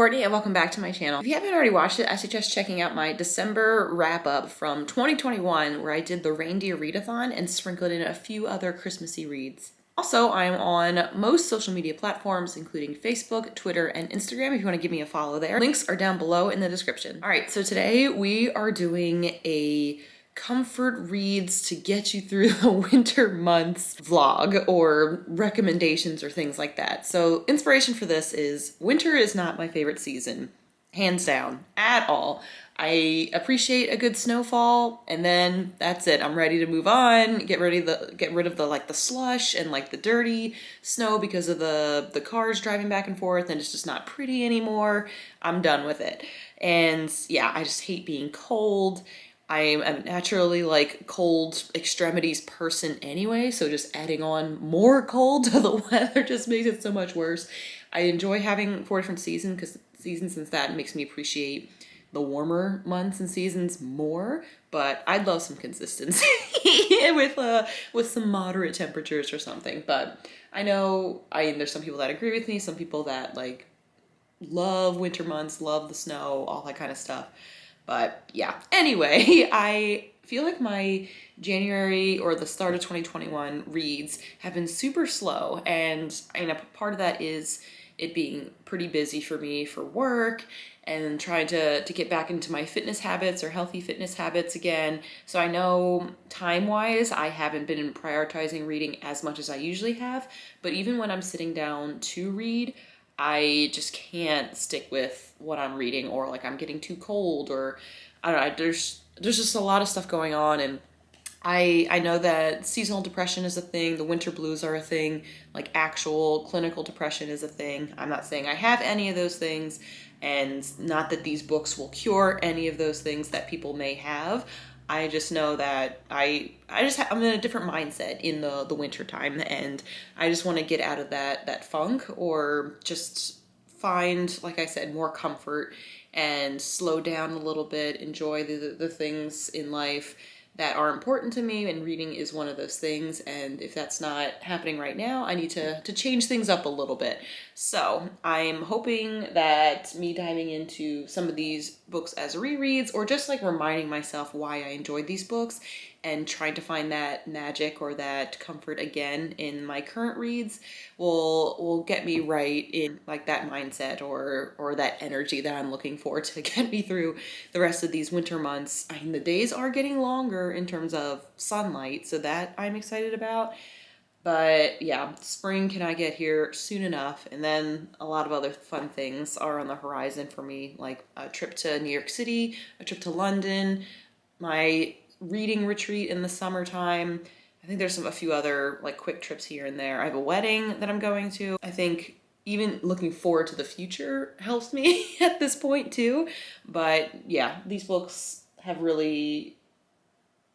Courtney and welcome back to my channel. If you haven't already watched it, I suggest checking out my December wrap-up from 2021 where I did the reindeer readathon and sprinkled in a few other Christmassy reads. Also, I'm on most social media platforms, including Facebook, Twitter, and Instagram if you want to give me a follow there. Links are down below in the description. All right, so today we are doing a comfort reads to get you through the winter months vlog or recommendations or things like that. So inspiration for this is winter is not my favorite season, hands down, at all. I appreciate a good snowfall and then that's it. I'm ready to move on, get rid of the like the slush and like the dirty snow because of the cars driving back and forth and it's just not pretty anymore. I'm done with it. And yeah, I just hate being cold. I'm a naturally like cold extremities person anyway, so just adding on more cold to the weather just makes it so much worse. I enjoy having 4 different seasons since that makes me appreciate the warmer months and seasons more, but I'd love some consistency with some moderate temperatures or something. But I know there's some people that agree with me, some people that like love winter months, love the snow, all that kind of stuff. But yeah, anyway, I feel like my January or the start of 2021 reads have been super slow. And part of that is it being pretty busy for me for work and trying to get back into my fitness habits or healthy fitness habits again. So I know time-wise, I haven't been prioritizing reading as much as I usually have. But even when I'm sitting down to read, I just can't stick with what I'm reading, or like I'm getting too cold, or I don't know, there's just a lot of stuff going on. And I know that seasonal depression is a thing, the winter blues are a thing, like actual clinical depression is a thing. I'm not saying I have any of those things, and not that these books will cure any of those things that people may have. I just know that I'm in a different mindset in the winter time, and I just want to get out of that funk, or just find, like I said, more comfort and slow down a little bit, enjoy the things in life that are important to me, and reading is one of those things. And if that's not happening right now, I need to change things up a little bit. So I'm hoping that me diving into some of these books as rereads, or just like reminding myself why I enjoyed these books and trying to find that magic or that comfort again in my current reads, will get me right in like that mindset or that energy that I'm looking for to get me through the rest of these winter months. I mean, the days are getting longer in terms of sunlight, so that I'm excited about. But yeah, spring cannot get here soon enough, and then a lot of other fun things are on the horizon for me, like a trip to New York City, a trip to London, my reading retreat in the summertime. I think there's a few other like quick trips here and there. I have a wedding that I'm going to. I think even looking forward to the future helps me at this point too. But yeah, these books have really,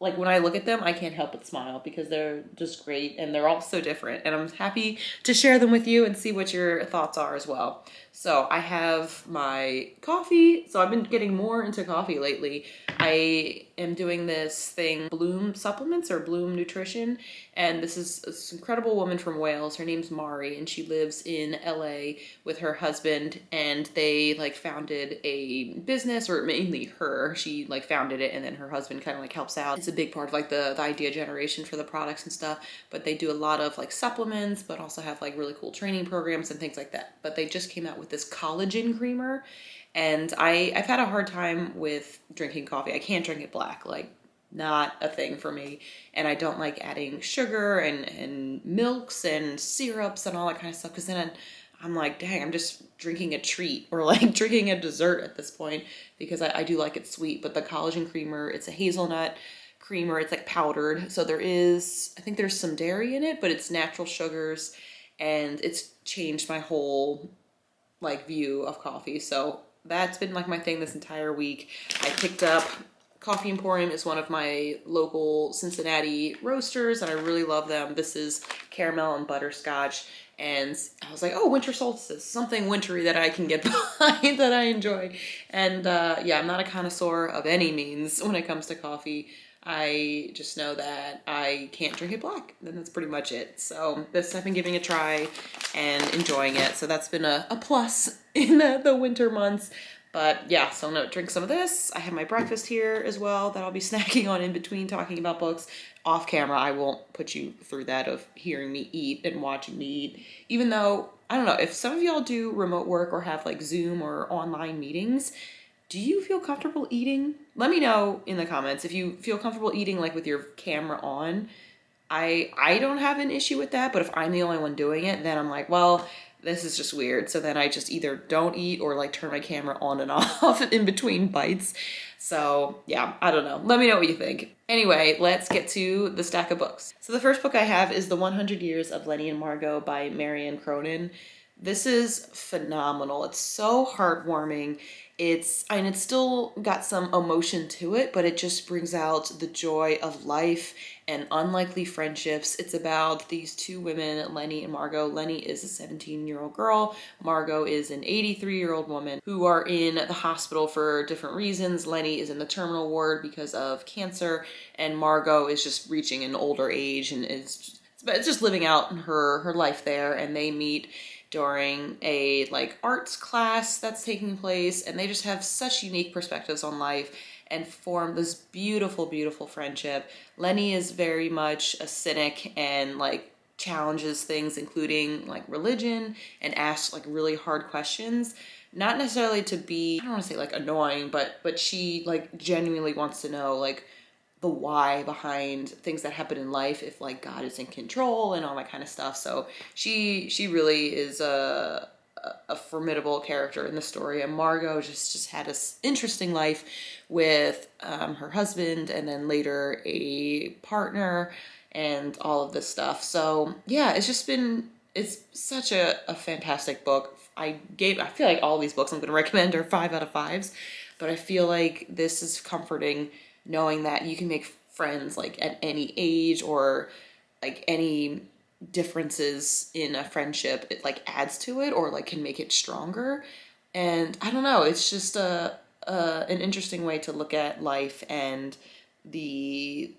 like when I look at them, I can't help but smile because they're just great and they're all so different. And I'm happy to share them with you and see what your thoughts are as well. So I have my coffee. So I've been getting more into coffee lately. I am doing this thing, Bloom Supplements or Bloom Nutrition. And this is this incredible woman from Wales. Her name's Marge, and she lives in LA with her husband. And they like founded a business, or mainly her. She like founded it, and then her husband kind of like helps out. It's a big part of like the idea generation for the products and stuff. But they do a lot of like supplements, but also have like really cool training programs and things like that. But they just came out with this collagen creamer. And I've had a hard time with drinking coffee. I can't drink it black, like not a thing for me. And I don't like adding sugar and milks and syrups and all that kind of stuff, because then I'm like, dang, I'm just drinking a treat or like drinking a dessert at this point, because I do like it sweet. But the collagen creamer, it's a hazelnut creamer, it's like powdered. So I think there's some dairy in it, but it's natural sugars, and it's changed my whole like view of coffee. So that's been like my thing this entire week. I picked up Coffee Emporium, is one of my local Cincinnati roasters, and I really love them. This is caramel and butterscotch, and I was like, oh, winter solstice, something wintry that I can get behind that I enjoy. And yeah, I'm not a connoisseur of any means when it comes to coffee. I just know that I can't drink it black. Then that's pretty much it. So this I've been giving a try and enjoying it. So that's been a plus in the winter months. But yeah, so I'm gonna drink some of this. I have my breakfast here as well that I'll be snacking on in between talking about books. Off camera, I won't put you through that of hearing me eat and watching me eat. Even though, I don't know, if some of y'all do remote work or have like Zoom or online meetings, do you feel comfortable eating? Let me know in the comments if you feel comfortable eating like with your camera on. I don't have an issue with that, but if I'm the only one doing it, then I'm like, well, this is just weird. So then I just either don't eat or like turn my camera on and off in between bites. So yeah, I don't know. Let me know what you think. Anyway, let's get to the stack of books. So the first book I have is The 100 Years of Lenny and Margot by Marianne Cronin. This is phenomenal. It's so heartwarming. It's still got some emotion to it, but it just brings out the joy of life and unlikely friendships. It's about these two women, Lenny and Margot. Lenny is a 17-year-old girl. Margot is an 83-year-old woman who are in the hospital for different reasons. Lenny is in the terminal ward because of cancer, and Margot is just reaching an older age and is just living out her life there, and they meet during a like arts class that's taking place, and they just have such unique perspectives on life and form this beautiful, beautiful friendship. Lenny is very much a cynic and like challenges things, including like religion, and asks like really hard questions. Not necessarily to be, I don't want to say like annoying, but she like genuinely wants to know like the why behind things that happen in life, if like God is in control and all that kind of stuff. So she really is a formidable character in the story. And Margot just had this interesting life with her husband and then later a partner and all of this stuff. So yeah, it's such a fantastic book. I feel like all these books I'm going to recommend are 5 out of 5s, but I feel like this is comforting knowing that you can make friends like at any age, or like any differences in a friendship, it like adds to it or like can make it stronger. And I don't know, it's just an interesting way to look at life and the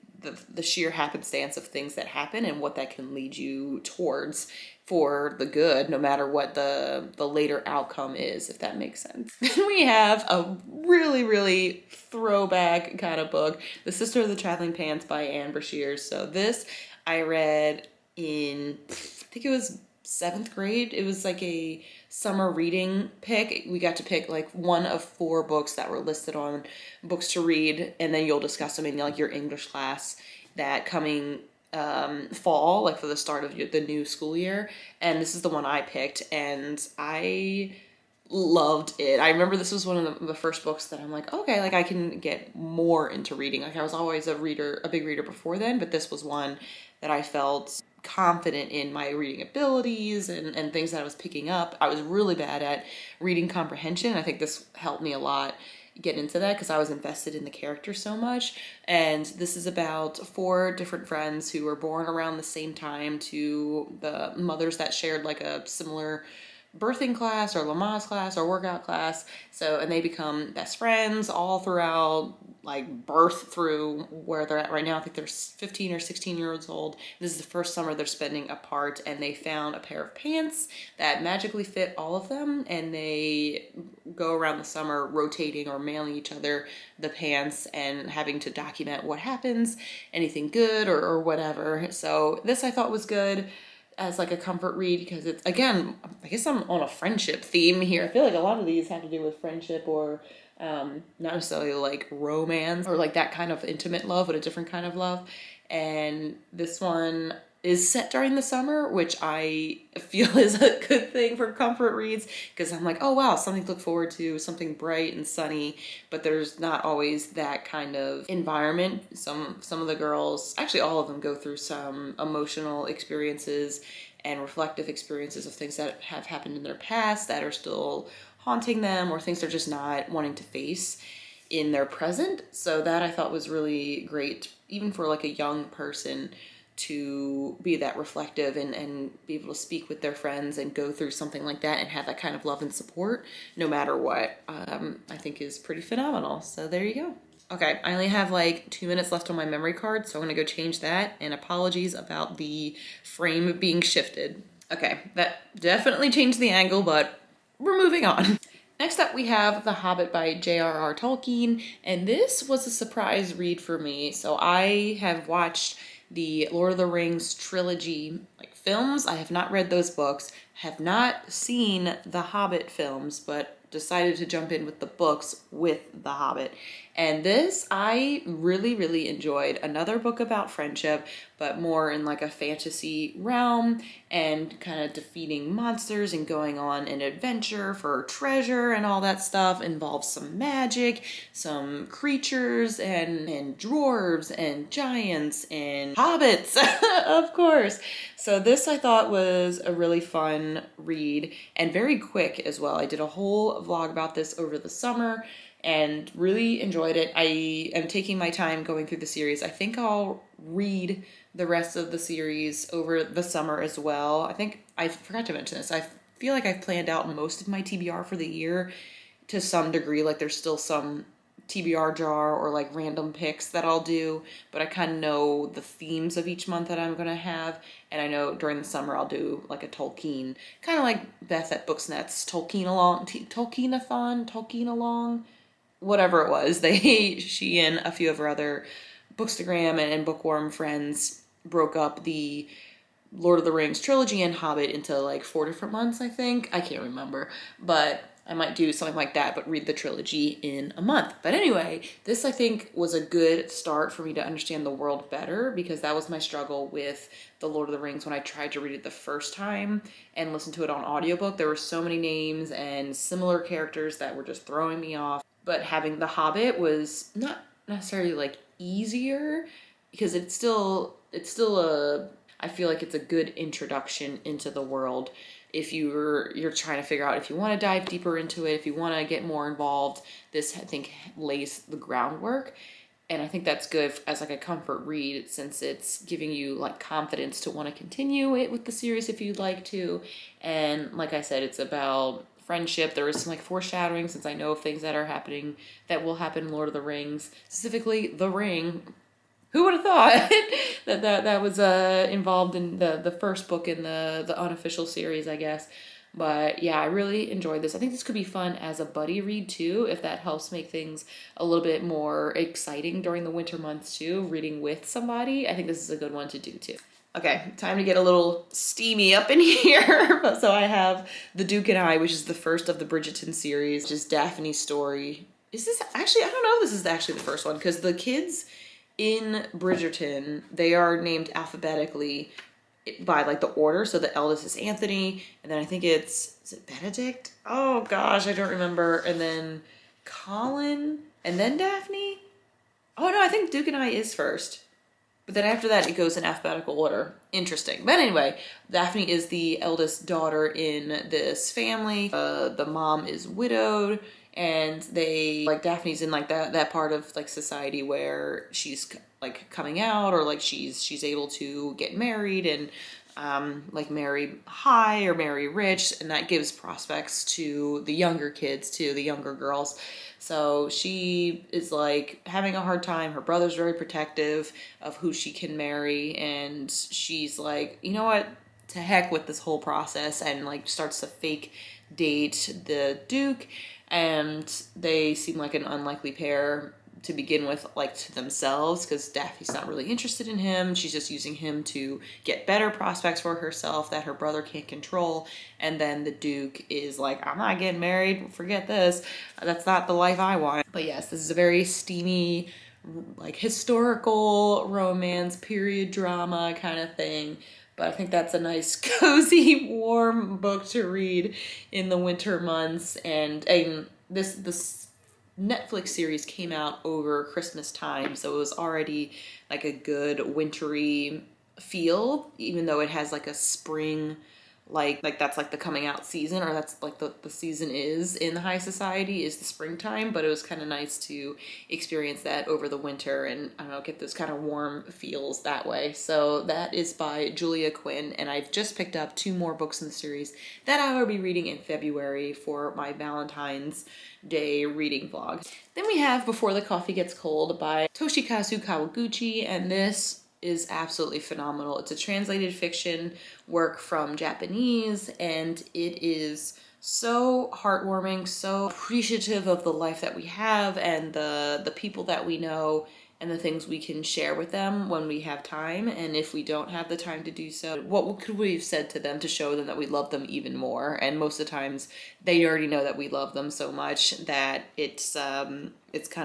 sheer happenstance of things that happen and what that can lead you towards for the good, no matter what the later outcome is, if that makes sense. Then we have a really, really throwback kind of book, The Sister of the Traveling Pants by Anne Brashares. So this I read in, I think it was 7th grade. It was like a summer reading pick. We got to pick like one of 4 books that were listed on books to read, and then you'll discuss them in like your English class that coming fall, like for the start of the new school year. And this is the one I picked, and I loved it. I remember this was one of the first books that I'm like, okay, like I can get more into reading. Like I was always a big reader before then, but this was one that I felt confident in my reading abilities and things that I was picking up. I was really bad at reading comprehension. I think this helped me a lot get into that because I was invested in the character so much. And this is about 4 different friends who were born around the same time to the mothers that shared like a similar birthing class or Lamaze class or workout class. So, and they become best friends all throughout like birth through where they're at right now. I think they're 15 or 16 years old. This is the first summer they're spending apart, and they found a pair of pants that magically fit all of them, and they go around the summer rotating or mailing each other the pants and having to document what happens, anything good or whatever. So this I thought was good as like a comfort read because it's, again, I guess I'm on a friendship theme here. I feel like a lot of these have to do with friendship or not necessarily like romance or like that kind of intimate love, but a different kind of love. And this one is set during the summer, which I feel is a good thing for comfort reads because I'm like, oh wow, something to look forward to, something bright and sunny, but there's not always that kind of environment. Some of the girls, actually all of them, go through some emotional experiences and reflective experiences of things that have happened in their past that are still haunting them, or things they're just not wanting to face in their present. So that I thought was really great, even for like a young person, to be that reflective and be able to speak with their friends and go through something like that and have that kind of love and support no matter what, I think is pretty phenomenal. So there you go. Okay, I only have like 2 minutes left on my memory card, so I'm gonna go change that, and apologies about the frame being shifted. Okay, that definitely changed the angle, but we're moving on. Next up, we have The Hobbit by J.R.R. Tolkien, and this was a surprise read for me. So I have watched the Lord of the Rings trilogy like films. I have not read those books, have not seen the Hobbit films, but decided to jump in with the books with The Hobbit. And this I really, really enjoyed. Another book about friendship, but more in like a fantasy realm and kind of defeating monsters and going on an adventure for treasure and all that stuff. Involves some magic, some creatures and dwarves and giants and hobbits, of course. So this I thought was a really fun read and very quick as well. I did a whole vlog about this over the summer and really enjoyed it. I am taking my time going through the series. I think I'll read the rest of the series over the summer as well. I think I forgot to mention this. I feel like I've planned out most of my TBR for the year to some degree. Like there's still some TBR jar or like random picks that I'll do, but I kind of know the themes of each month that I'm going to have. And I know during the summer I'll do like a Tolkien, kind of like Beth at Booksnet's Tolkien along, Tolkien along, whatever it was. She and a few of her other Bookstagram and Bookworm friends broke up the Lord of the Rings trilogy and Hobbit into like 4 different months, I think. I can't remember, but I might do something like that, but read the trilogy in a month. But anyway, this I think was a good start for me to understand the world better, because that was my struggle with the Lord of the Rings when I tried to read it the first time and listen to it on audiobook. There were so many names and similar characters that were just throwing me off. But having The Hobbit was not necessarily like easier, because it's still I feel like it's a good introduction into the world. If you're trying to figure out if you want to dive deeper into it, if you want to get more involved, this I think lays the groundwork. And I think that's good as like a comfort read, since it's giving you like confidence to want to continue it with the series if you'd like to. And like I said, it's about friendship. There is some like foreshadowing, since I know of things that are happening that will happen in Lord of the Rings, specifically the ring. Who would have thought that was involved in the first book in the unofficial series, I guess. But yeah, I really enjoyed this. I think this could be fun as a buddy read too, if that helps make things a little bit more exciting during the winter months too, reading with somebody. I think this is a good one to do too. Okay, time to get a little steamy up in here. So I have The Duke and I, which is the first of the Bridgerton series, which is Daphne's story. Is this actually, I don't know if this is actually the first one, because the kids in Bridgerton, they are named alphabetically by like the order. So the eldest is Anthony, and then I think is it Benedict? Oh gosh, I don't remember. And then Colin, and then Daphne. Oh no, I think Duke and I is first. But then after that, it goes in alphabetical order. Interesting. But anyway, Daphne is the eldest daughter in this family. The mom is widowed, and they like Daphne's in like that part of like society where she's like coming out, or like she's able to get married and like marry high or marry rich, and that gives prospects to the younger kids too, the younger girls. So she is like having a hard time. Her brother's very protective of who she can marry, and she's like, you know what, to heck with this whole process, and like starts to fake date the Duke. And they seem like an unlikely pair to begin with, like to themselves, because Daphne's not really interested in him. She's just using him to get better prospects for herself that her brother can't control. And then the Duke is like, I'm not getting married, forget this, that's not the life I want. But yes, this is a very steamy, like historical romance, period drama kind of thing. But I think that's a nice, cozy, warm book to read in the winter months. And this Netflix series came out over Christmas time, so it was already like a good wintry feel, even though it has like a spring like that's like the coming out season, or that's like the season is in the high society is the springtime, but it was kind of nice to experience that over the winter and I don't know, get those kind of warm feels that way. So that is by Julia Quinn, and I've just picked up 2 more books in the series that I will be reading in February for my Valentine's Day reading vlog. Then we have Before the Coffee Gets Cold by Toshikazu Kawaguchi, and this is absolutely phenomenal. It's a translated fiction work from Japanese, and it is so heartwarming, so appreciative of the life that we have and the people that we know and the things we can share with them when we have time. And if we don't have the time to do so, what could we have said to them to show them that we love them even more? And most of the times they already know that we love them so much that it's kind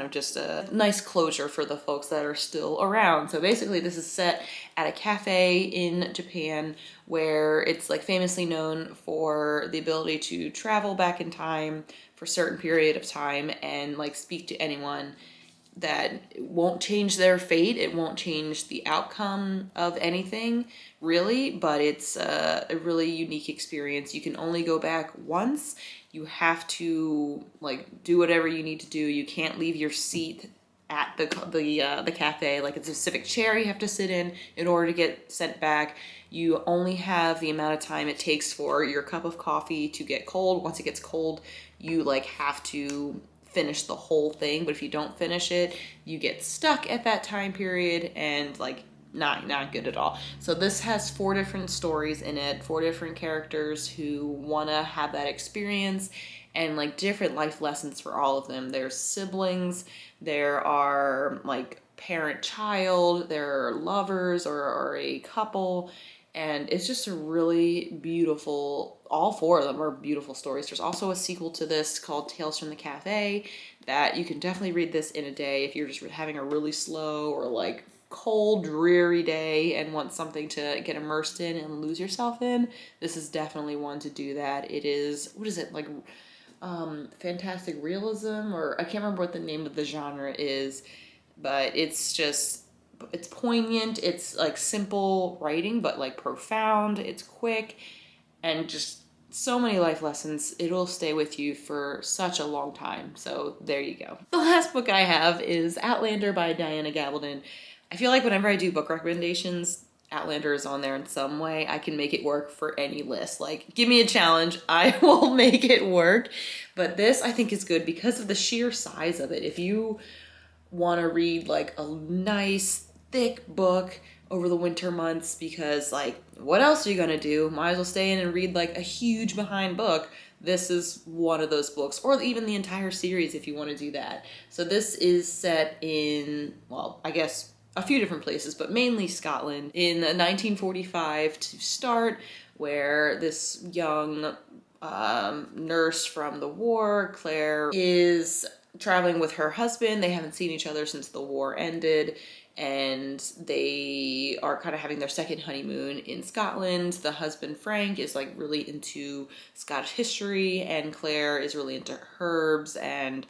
of just a nice closure for the folks that are still around. So basically this is set at a cafe in Japan where it's like famously known for the ability to travel back in time for a certain period of time and like speak to anyone. That won't change their fate, it won't change the outcome of anything, really, but it's a really unique experience. You can only go back once. You have to like do whatever you need to do. You can't leave your seat at the cafe. Like it's a specific chair you have to sit in order to get sent back. You only have the amount of time it takes for your cup of coffee to get cold. Once it gets cold, you like have to finish the whole thing, but if you don't finish it, you get stuck at that time period and like not good at all. So this has 4 different stories in it, 4 different characters who want to have that experience and like different life lessons for all of them. There's siblings, there are like parent-child, there are lovers or a couple, and it's just a really beautiful, all 4 of them are beautiful stories. There's also a sequel to this called Tales from the Cafe that you can definitely read this in a day if you're just having a really slow or like cold, dreary day and want something to get immersed in and lose yourself in. This is definitely one to do that. It is, what is it, like fantastic realism, or I can't remember what the name of the genre is, but it's poignant, it's like simple writing, but like profound, it's quick, and just so many life lessons. It'll stay with you for such a long time. So there you go. The last book I have is Outlander by Diana Gabaldon. I feel like whenever I do book recommendations, Outlander is on there in some way. I can make it work for any list. Like, give me a challenge, I will make it work. But this I think is good because of the sheer size of it. If you want to read like a nice thick book over the winter months, because like what else are you gonna do? Might as well stay in and read like a huge behind book. This is one of those books, or even the entire series if you want to do that. So this is set in, well, I guess a few different places, but mainly Scotland in 1945 to start, where this young nurse from the war, Claire, is traveling with her husband. They haven't seen each other since the war ended, and they are kind of having their second honeymoon in Scotland. The husband, Frank, is like really into Scottish history, and Claire is really into herbs and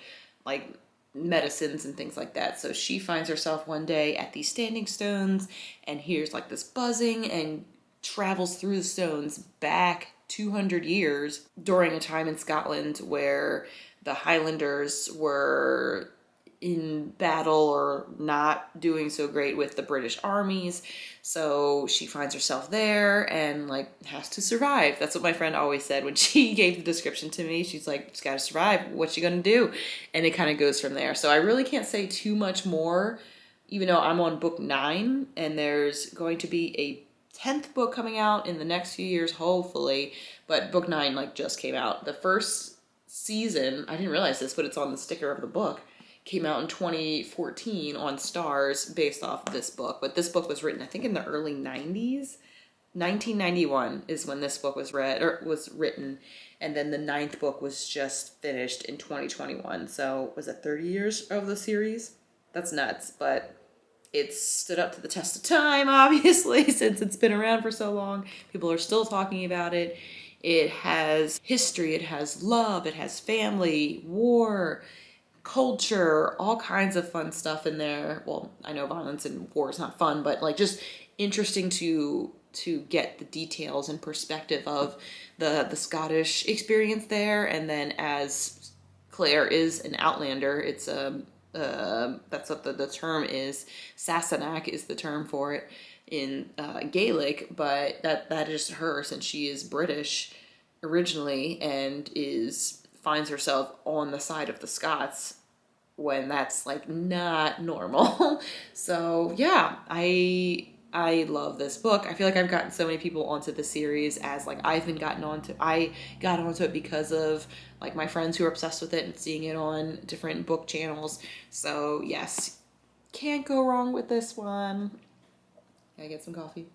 like medicines and things like that. So she finds herself one day at these standing stones and hears like this buzzing and travels through the stones back 200 years during a time in Scotland where the Highlanders were in battle or not doing so great with the British armies. So she finds herself there and like has to survive. That's what my friend always said when she gave the description to me. She's like, just gotta survive. What's she gonna do? And it kind of goes from there. So I really can't say too much more, even though I'm on book 9 and there's going to be a 10th book coming out in the next few years, hopefully. But book 9 like just came out. The first season, I didn't realize this, but it's on the sticker of the book, came out in 2014 on Stars based off this book. But this book was written, I think, in the early 90s. 1991 is when this book was written. And then the 9th book was just finished in 2021. So was it 30 years of the series? That's nuts. But it's stood up to the test of time, obviously, since it's been around for so long. People are still talking about it. It has history, it has love, it has family, war, culture, all kinds of fun stuff in there. Well, I know violence and war is not fun, but like just interesting to to get the details and perspective of the Scottish experience there. And then as Claire is an Outlander, it's that's what the term is. Sassenach is the term for it in Gaelic, but that is her, since she is British originally and finds herself on the side of the Scots when that's like not normal. So yeah, I love this book. I feel like I've gotten so many people onto the series as like I got onto it because of like my friends who are obsessed with it and seeing it on different book channels. So yes, can't go wrong with this one. Can I get some coffee?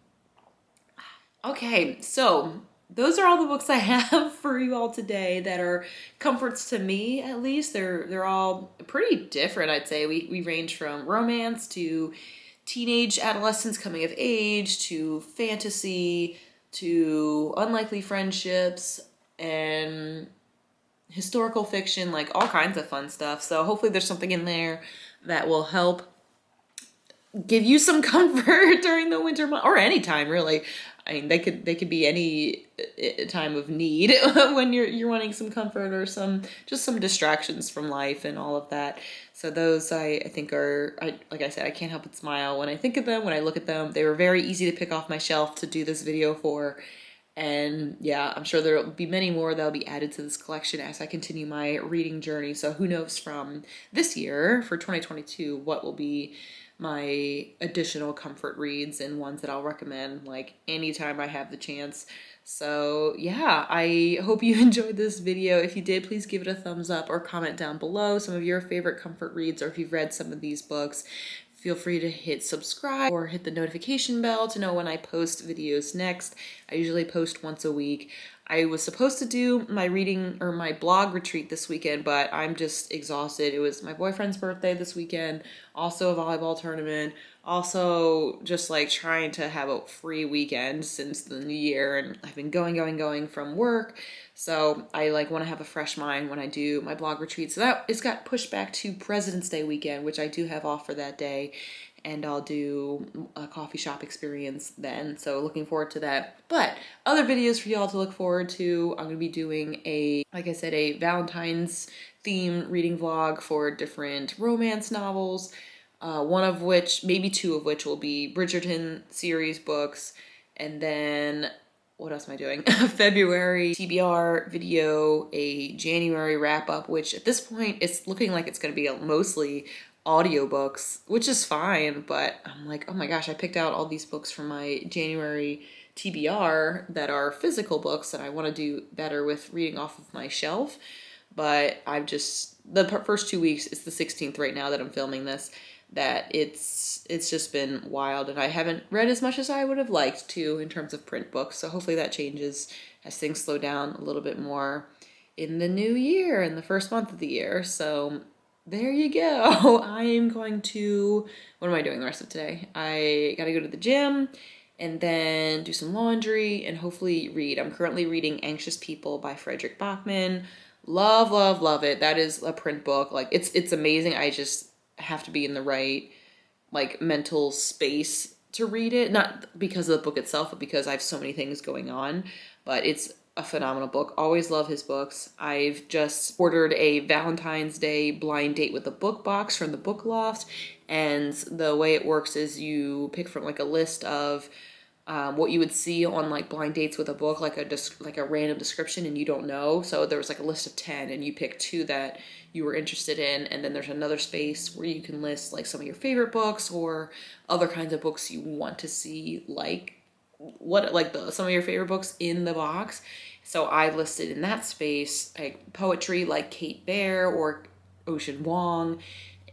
Okay, so those are all the books I have for you all today that are comforts to me, at least. They're all pretty different, I'd say. We range from romance to teenage adolescence coming of age to fantasy to unlikely friendships and historical fiction, like all kinds of fun stuff. So hopefully there's something in there that will help give you some comfort during the winter month, or any time really. I mean, they could be any time of need when you're wanting some comfort or some distractions from life and all of that. So those I think like I said, I can't help but smile when I think of them, when I look at them. They were very easy to pick off my shelf to do this video for. And yeah, I'm sure there will be many more that'll be added to this collection as I continue my reading journey. So who knows from this year, for 2022, what will be my additional comfort reads and ones that I'll recommend like anytime I have the chance. So yeah, I hope you enjoyed this video. If you did, please give it a thumbs up or comment down below some of your favorite comfort reads, or if you've read some of these books. Feel free to hit subscribe or hit the notification bell to know when I post videos next. I usually post once a week. I was supposed to do my reading or my blog retreat this weekend, but I'm just exhausted. It was my boyfriend's birthday this weekend, also a volleyball tournament, also just like trying to have a free weekend since the new year, and I've been going from work. So I like want to have a fresh mind when I do my blog retreat. So that it's got pushed back to President's Day weekend, which I do have off for that day. And I'll do a coffee shop experience then. So looking forward to that. But other videos for y'all to look forward to. I'm going to be doing like I said, a Valentine's theme reading vlog for different romance novels. One of which, maybe two of which, will be Bridgerton series books. And then what else am I doing? February TBR video, a January wrap up, which at this point it's looking like it's going to be mostly audiobooks, which is fine, but I'm like, oh my gosh, I picked out all these books from my January TBR that are physical books that I want to do better with reading off of my shelf. But I've just, the first 2 weeks, it's the 16th right now that I'm filming this, that it's just been wild, and I haven't read as much as I would have liked to in terms of print books. So hopefully that changes as things slow down a little bit more in the new year, in the first month of the year. So there you go. I am going to, what am I doing the rest of today? I gotta go to the gym and then do some laundry and hopefully read. I'm currently reading Anxious People by Frederick Bachman. Love, love, love it. That is a print book. Like it's amazing. I just have to be in the right like mental space to read it. Not because of the book itself, but because I have so many things going on. But it's a phenomenal book. Always love his books. I've just ordered a Valentine's Day blind date with a book box from the Book Loft, and the way it works is you pick from like a list of what you would see on like blind dates with a book, like a random description, and you don't know. So there was like a list of 10, and you pick 2 that you were interested in, and then there's another space where you can list like some of your favorite books or other kinds of books you want to see, like some of your favorite books in the box. So I listed in that space like poetry like Kate Bear or Ocean Wong,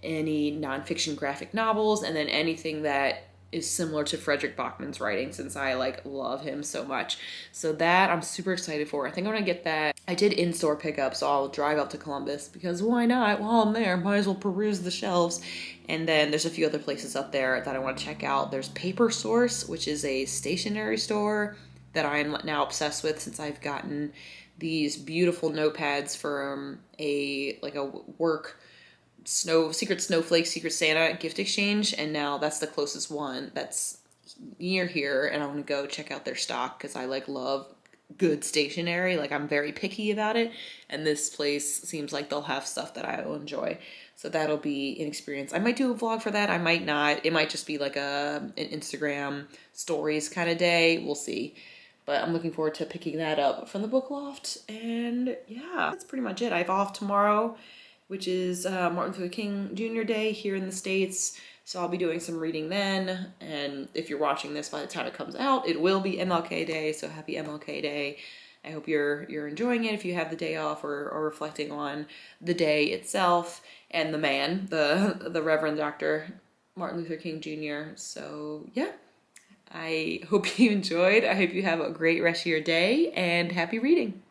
any nonfiction graphic novels, and then anything that is similar to Frederick Bachman's writing, since I like love him so much. So that I'm super excited for. I think I'm gonna get that. I did in-store pickup, so I'll drive up to Columbus because why not? While I'm there, might as well peruse the shelves. And then there's a few other places up there that I want to check out. There's Paper Source, which is a stationery store that I'm now obsessed with since I've gotten these beautiful notepads from a work Secret Snowflake, Secret Santa gift exchange, and now that's the closest one that's near here and I want to go check out their stock because I like love good stationery. Like I'm very picky about it, and this place seems like they'll have stuff that I will enjoy. So that'll be an experience. I might do a vlog for that. I might not. It might just be like an Instagram stories kind of day. We'll see. But I'm looking forward to picking that up from the book loft. And yeah, that's pretty much it. I have off tomorrow, which is Martin Luther King Jr. Day here in the States. So I'll be doing some reading then. And if you're watching this by the time it comes out, it will be MLK Day. So happy MLK Day. I hope you're enjoying it if you have the day off, or reflecting on the day itself and the man, the Reverend Dr. Martin Luther King Jr. So yeah, I hope you enjoyed. I hope you have a great rest of your day, and happy reading.